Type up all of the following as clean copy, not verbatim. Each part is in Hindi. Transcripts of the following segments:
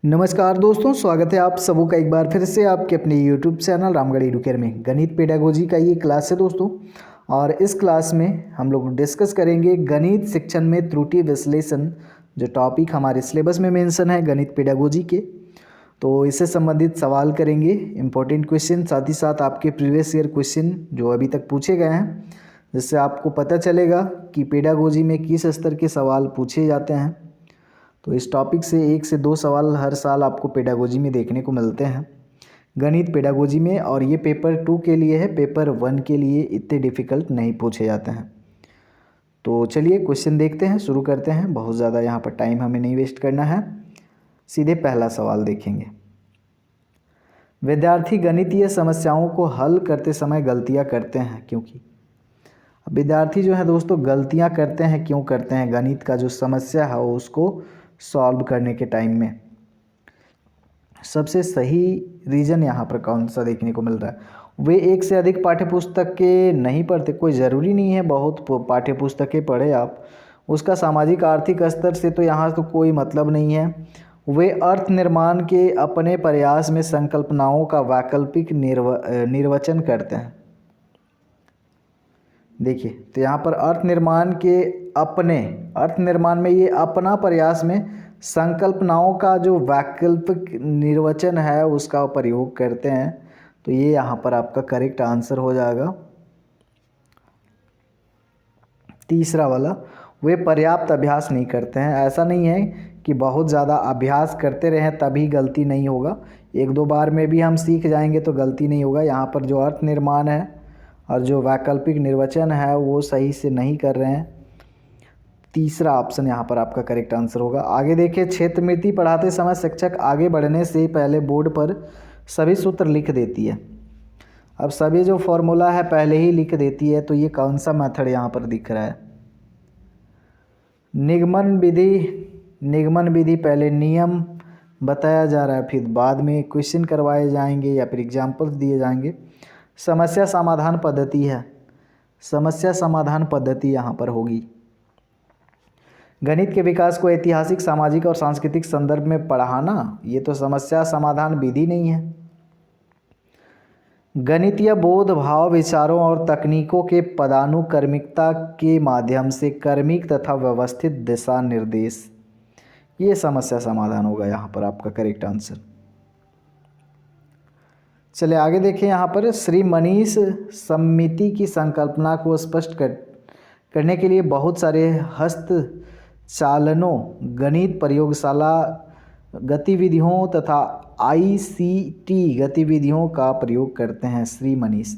नमस्कार दोस्तों, स्वागत है आप सबों का एक बार फिर से आपके अपने YouTube चैनल रामगढ़ एडुकेयर में। गणित पेडागोजी का ये क्लास है दोस्तों, और इस क्लास में हम लोग डिस्कस करेंगे गणित शिक्षण में त्रुटि विश्लेषण, जो टॉपिक हमारे सिलेबस में मेंशन है गणित पेडागोजी के। तो इससे संबंधित सवाल करेंगे, इम्पोर्टेंट क्वेश्चन, साथ ही साथ आपके प्रीवियस ईयर क्वेश्चन जो अभी तक पूछे गए हैं, जिससे आपको पता चलेगा कि पेडागोजी में किस स्तर के सवाल पूछे जाते हैं। तो इस टॉपिक से 1 से 2 सवाल हर साल आपको पेडागोजी में देखने को मिलते हैं गणित पेडागोजी में, और ये पेपर 2 के लिए है, पेपर 1 के लिए इतने डिफ़िकल्ट नहीं पूछे जाते हैं। तो चलिए क्वेश्चन देखते हैं, शुरू करते हैं। बहुत ज़्यादा यहाँ पर टाइम हमें नहीं वेस्ट करना है, सीधे पहला सवाल देखेंगे। विद्यार्थी गणितीय समस्याओं को हल करते समय गलतियाँ करते हैं क्योंकि। अब विद्यार्थी जो है दोस्तों गलतियाँ करते हैं, क्यों करते हैं? गणित का जो समस्या है उसको सॉल्व करने के टाइम में सबसे सही रीज़न यहाँ पर कौन सा देखने को मिल रहा है? वे एक से अधिक पाठ्यपुस्तक के नहीं पढ़ते। कोई ज़रूरी नहीं है बहुत पाठ्यपुस्तकें पढ़े आप, उसका सामाजिक आर्थिक स्तर से तो यहाँ तो कोई मतलब नहीं है। वे अर्थ निर्माण के अपने प्रयास में संकल्पनाओं का वैकल्पिक निर्वचन करते हैं। देखिए, तो यहाँ पर अर्थ निर्माण में ये अपना प्रयास में संकल्पनाओं का जो वैकल्पिक निर्वचन है उसका प्रयोग करते हैं। तो ये यहाँ पर आपका करेक्ट आंसर हो जाएगा तीसरा वाला। वे पर्याप्त अभ्यास नहीं करते हैं। ऐसा नहीं है कि बहुत ज़्यादा अभ्यास करते रहें तभी गलती नहीं होगा, 1-2 बार में भी हम सीख जाएंगे तो गलती नहीं होगा। यहाँ पर जो अर्थ निर्माण है और जो वैकल्पिक निर्वचन है वो सही से नहीं कर रहे हैं। तीसरा ऑप्शन यहाँ पर आपका करेक्ट आंसर होगा। आगे देखिए, क्षेत्रमिति पढ़ाते समय शिक्षक आगे बढ़ने से पहले बोर्ड पर सभी सूत्र लिख देती है। अब सभी जो फॉर्मूला है पहले ही लिख देती है, तो ये कौन सा मेथड यहाँ पर दिख रहा है? निगमन विधि पहले नियम बताया जा रहा है, फिर बाद में क्वेश्चन करवाए जाएंगे या फिर एग्जाम्पल्स दिए जाएंगे। समस्या समाधान पद्धति है, समस्या समाधान पद्धति यहाँ पर होगी। गणित के विकास को ऐतिहासिक, सामाजिक और सांस्कृतिक संदर्भ में पढ़ाना, ये तो समस्या समाधान विधि नहीं है। गणितीय बोध, भाव, विचारों और तकनीकों के पदानुक्रमिकता के माध्यम से क्रमिक तथा व्यवस्थित दिशा निर्देश, ये समस्या समाधान होगा यहाँ पर आपका करेक्ट आंसर। चलिए आगे देखें। यहाँ पर श्री मनीष समिति की संकल्पना को स्पष्ट करने के लिए बहुत सारे हस्तचालनों, गणित प्रयोगशाला गतिविधियों तथा ICT गतिविधियों का प्रयोग करते हैं श्री मनीष।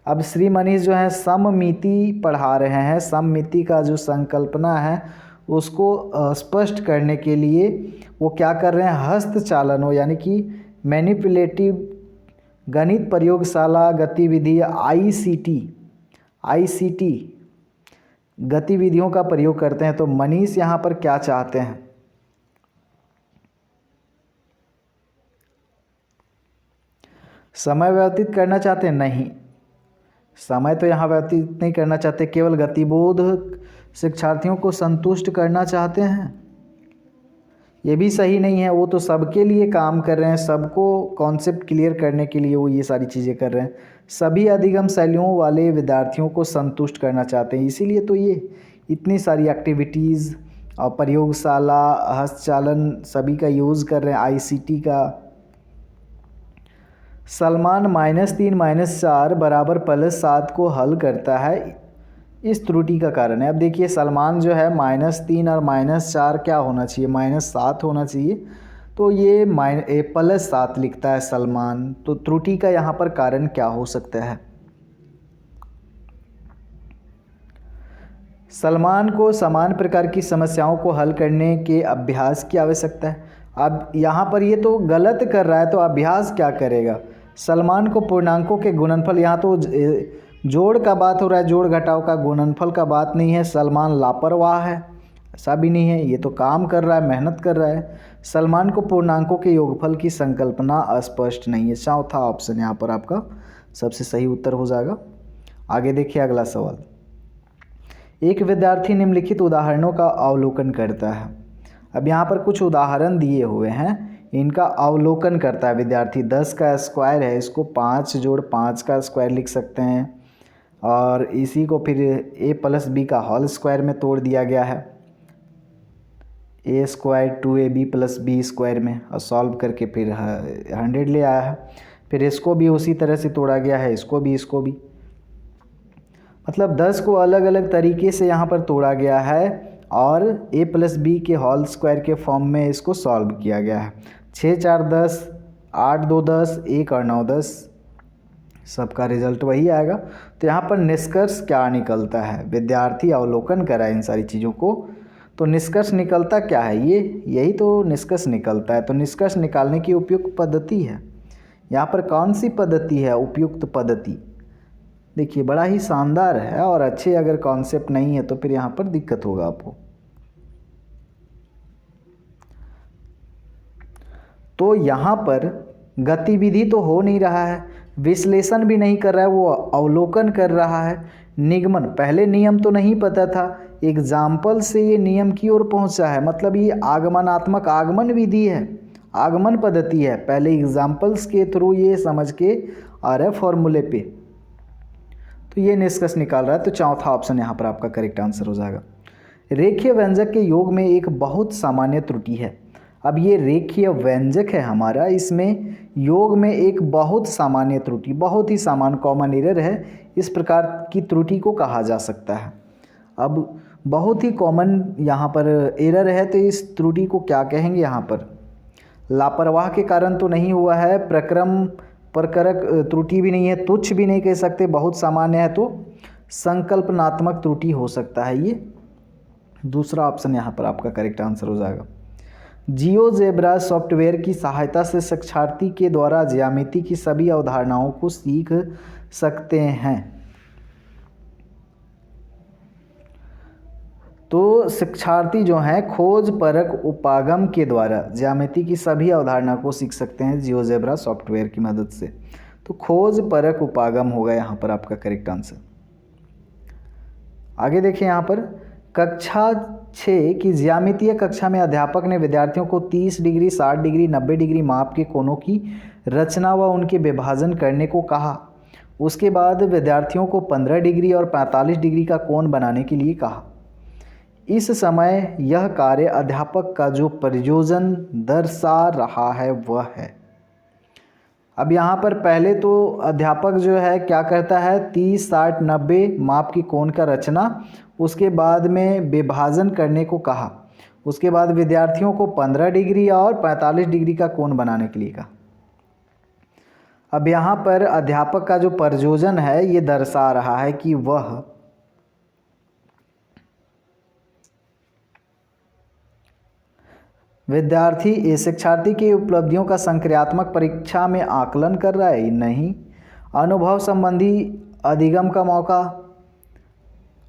अब श्री मनीष जो है सममिति पढ़ा रहे हैं। सममिति का जो संकल्पना है उसको स्पष्ट करने के लिए वो क्या कर रहे हैं? हस्तचालनों यानी कि मैनिपुलेटिव गणित प्रयोगशाला गतिविधि ICT गतिविधियों का प्रयोग करते हैं। तो मनीष यहाँ पर क्या चाहते हैं? समय व्यतीत करना चाहते हैं? नहीं, समय तो यहाँ व्यतीत नहीं करना चाहते, केवल गतिबोध शिक्षार्थियों को संतुष्ट करना चाहते हैं। ये भी सही नहीं है, वो तो सबके लिए काम कर रहे हैं, सबको कॉन्सेप्ट क्लियर करने के लिए वो ये सारी चीज़ें कर रहे हैं। सभी अधिगम शैलियों वाले विद्यार्थियों को संतुष्ट करना चाहते हैं, इसीलिए तो ये इतनी सारी एक्टिविटीज़ और प्रयोगशाला, हस्तचालन सभी का यूज़ कर रहे हैं, ICT का। सलमान -3 -4 बराबर +7 को हल करता है, इस त्रुटि का कारण है। अब देखिए, सलमान जो है -3 और -4 क्या होना चाहिए? -7 होना चाहिए, तो ये +7 लिखता है सलमान। तो त्रुटि का यहाँ पर कारण क्या हो सकता है? सलमान को समान प्रकार की समस्याओं को हल करने के अभ्यास की आवश्यकता है। अब यहाँ पर ये तो गलत कर रहा है, तो अभ्यास क्या करेगा? सलमान को पूर्णांकों के गुणनफल, यहाँ तो जोड़ का बात हो रहा है, जोड़ घटाव का, गुणनफल का बात नहीं है। सलमान लापरवाह है, ऐसा भी नहीं है, ये तो काम कर रहा है, मेहनत कर रहा है। सलमान को पूर्णांकों के योगफल की संकल्पना अस्पष्ट नहीं है। चौथा ऑप्शन यहाँ पर आपका सबसे सही उत्तर हो जाएगा। आगे देखिए अगला सवाल। एक विद्यार्थी निम्नलिखित उदाहरणों का अवलोकन करता है। अब यहाँ पर कुछ उदाहरण दिए हुए हैं, इनका अवलोकन करता है विद्यार्थी। 10 का स्क्वायर है, इसको 5 जोड़ 5 का स्क्वायर लिख सकते हैं, और इसी को फिर a+b का होल स्क्वायर में तोड़ दिया गया है, a² 2ab+b² में, और सॉल्व करके फिर 100 ले आया है। फिर इसको भी उसी तरह से तोड़ा गया है, इसको भी। मतलब 10 को अलग अलग तरीके से यहाँ पर तोड़ा गया है और a+b के होल स्क्वायर के फॉर्म में इसको सॉल्व किया गया है। 6 4 10, 8 2 10, 1 और 9 10, सबका रिजल्ट वही आएगा। तो यहाँ पर निष्कर्ष क्या निकलता है, विद्यार्थी अवलोकन करा इन सारी चीज़ों को, तो निष्कर्ष निकलता क्या है, यही तो निष्कर्ष निकलता है। तो निष्कर्ष निकालने की उपयुक्त पद्धति है, यहाँ पर कौन सी पद्धति है, उपयुक्त पद्धति। देखिए बड़ा ही शानदार है, और अच्छे अगर कॉन्सेप्ट नहीं है तो फिर यहाँ पर दिक्कत होगा आपको। तो यहाँ पर गतिविधि तो हो नहीं रहा है, विश्लेषण भी नहीं कर रहा है, वो अवलोकन कर रहा है। निगमन, पहले नियम तो नहीं पता था, एग्जाम्पल से ये नियम की ओर पहुँचा है, मतलब ये आगमनात्मक आगमन विधि है, आगमन पद्धति है। पहले एग्जाम्पल्स के थ्रू ये समझ के आ रहा है फॉर्मूले पे, तो ये निष्कर्ष निकाल रहा है। तो चौथा ऑप्शन यहाँ पर आपका करेक्ट आंसर हो जाएगा। रेखीय व्यंजक के योग में एक बहुत सामान्य त्रुटि है। अब ये रेखीय व्यंजक है हमारा, इसमें योग में एक बहुत सामान्य त्रुटि, बहुत ही सामान्य कॉमन एरर है, इस प्रकार की त्रुटि को कहा जा सकता है। अब बहुत ही कॉमन यहाँ पर एरर है, तो इस त्रुटि को क्या कहेंगे यहाँ पर, लापरवाह के कारण तो नहीं हुआ है, प्रक्रम प्रकारक त्रुटि भी नहीं है, तुच्छ भी नहीं कह सकते, बहुत सामान्य है, तो संकल्पनात्मक त्रुटि हो सकता है। ये दूसरा ऑप्शन यहाँ पर आपका करेक्ट आंसर हो जाएगा। जियोजेब्रा सॉफ्टवेयर की सहायता से शिक्षार्थी के द्वारा ज्यामिति की सभी अवधारणाओं को सीख सकते हैं। तो शिक्षार्थी जो हैं खोज परक उपागम के द्वारा ज्यामिति की सभी अवधारणा को सीख सकते हैं जियोजेब्रा सॉफ्टवेयर की मदद से। तो खोज परक उपागम होगा यहाँ पर आपका करेक्ट आंसर। आगे देखिए यहाँ पर कक्षा 6 की ज्यामितीय कक्षा में अध्यापक ने विद्यार्थियों को 30 डिग्री, 60 डिग्री, 90 डिग्री माप के कोनों की रचना व उनके विभाजन करने को कहा। उसके बाद विद्यार्थियों को 15 डिग्री और 45 डिग्री का कोण बनाने के लिए कहा। इस समय यह कार्य अध्यापक का जो प्रयोजन दर्शा रहा है वह है। अब यहाँ पर पहले तो अध्यापक जो है क्या करता है, 30 60 90 माप की कोण का रचना, उसके बाद में विभाजन करने को कहा। उसके बाद विद्यार्थियों को 15 डिग्री और 45 डिग्री का कोण बनाने के लिए कहा। अब यहाँ पर अध्यापक का जो प्रयोजन है ये दर्शा रहा है कि वह विद्यार्थी शिक्षार्थी की उपलब्धियों का संक्रियात्मक परीक्षा में आकलन कर रहा है, नहीं। अनुभव संबंधी अधिगम का मौका,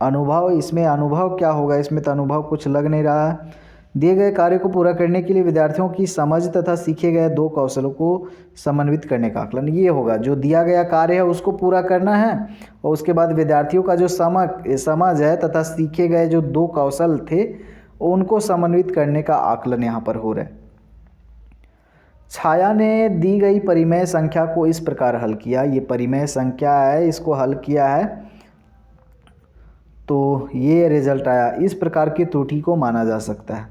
अनुभव, इसमें अनुभव क्या होगा, इसमें तो अनुभव कुछ लग नहीं रहा है। दिए गए कार्य को पूरा करने के लिए विद्यार्थियों की समझ तथा सीखे गए 2 कौशलों को समन्वित करने का आकलन, ये होगा। जो दिया गया कार्य है उसको पूरा करना है, और उसके बाद विद्यार्थियों का जो समझ है तथा सीखे गए जो 2 कौशल थे उनको समन्वित करने का आकलन यहाँ पर हो रहा है। छाया ने दी गई परिमेय संख्या को इस प्रकार हल किया, ये परिमेय संख्या है, इसको हल किया है तो ये रिजल्ट आया। इस प्रकार की त्रुटि को माना जा सकता है।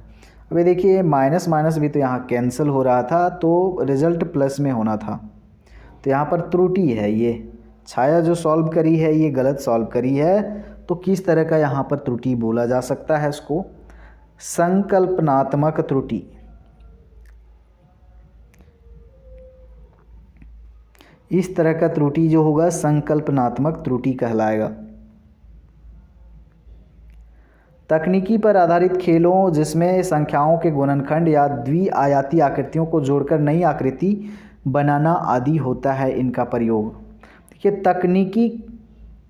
अभी देखिए माइनस माइनस भी तो यहाँ कैंसिल हो रहा था, तो रिजल्ट प्लस में होना था, तो यहाँ पर त्रुटि है। ये छाया जो सॉल्व करी है ये गलत सॉल्व करी है, तो किस तरह का यहाँ पर त्रुटि बोला जा सकता है, इसको संकल्पनात्मक त्रुटि। इस तरह का त्रुटि जो होगा संकल्पनात्मक त्रुटि कहलाएगा। तकनीकी पर आधारित खेलों जिसमें संख्याओं के गुणनखंड या द्विआयाती आकृतियों को जोड़कर नई आकृति बनाना आदि होता है, इनका प्रयोग। देखिए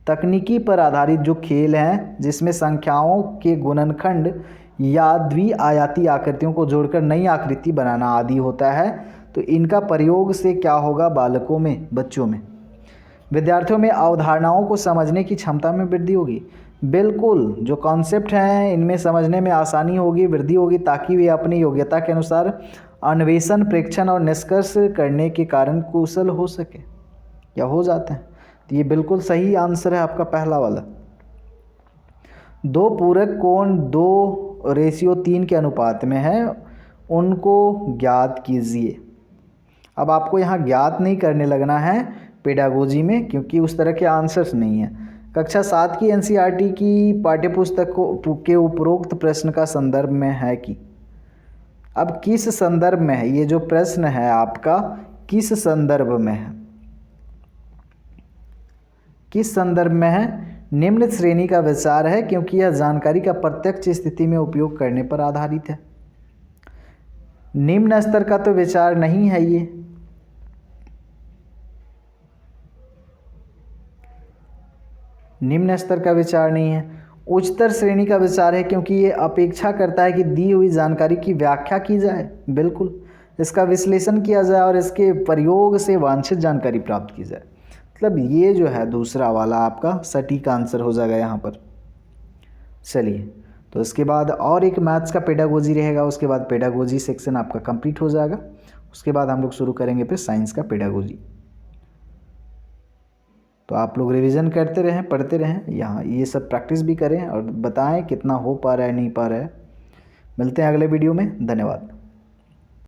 तकनीकी पर आधारित जो खेल हैं जिसमें संख्याओं के गुणनखंड या द्विआयाती आकृतियों को जोड़कर नई आकृति बनाना आदि होता है, तो इनका प्रयोग से क्या होगा, बालकों में, बच्चों में, विद्यार्थियों में अवधारणाओं को समझने की क्षमता में वृद्धि होगी। बिल्कुल, जो कॉन्सेप्ट हैं इनमें समझने में आसानी होगी, वृद्धि होगी, ताकि वे अपनी योग्यता के अनुसार अन्वेषण, प्रेक्षण और निष्कर्ष करने के कारण कुशल हो सके या हो जाते हैं। तो ये बिल्कुल सही आंसर है आपका पहला वाला। दो पूरक कोण 2:3 के अनुपात में है, उनको ज्ञात कीजिए। अब आपको यहाँ ज्ञात नहीं करने लगना है पेडागोजी में, क्योंकि उस तरह के आंसर्स नहीं हैं। कक्षा 7 की एनसीईआरटी की पाठ्यपुस्तक के उपरोक्त प्रश्न का संदर्भ में है कि, अब किस संदर्भ में है, ये जो प्रश्न है आपका किस संदर्भ में है, किस संदर्भ में है? निम्न श्रेणी का विचार है, क्योंकि यह जानकारी का प्रत्यक्ष स्थिति में उपयोग करने पर आधारित है। निम्न स्तर का तो विचार नहीं है, ये निम्न स्तर का विचार नहीं है। उच्चतर श्रेणी का विचार है, क्योंकि ये अपेक्षा करता है कि दी हुई जानकारी की व्याख्या की जाए, बिल्कुल इसका विश्लेषण किया जाए और इसके प्रयोग से वांछित जानकारी प्राप्त की जाए। मतलब ये जो है दूसरा वाला आपका सटीक आंसर हो जाएगा यहाँ पर। चलिए, तो इसके बाद और एक मैथ्स का पेडागोजी रहेगा, उसके बाद पेडागोजी सेक्शन आपका कंप्लीट हो जाएगा। उसके बाद हम लोग शुरू करेंगे फिर साइंस का पेडागोजी। तो आप लोग रिवीजन करते रहें, पढ़ते रहें, यहाँ ये सब प्रैक्टिस भी करें और बताएं कितना हो पा रहा है नहीं पा रहा है। मिलते हैं अगले वीडियो में, धन्यवाद।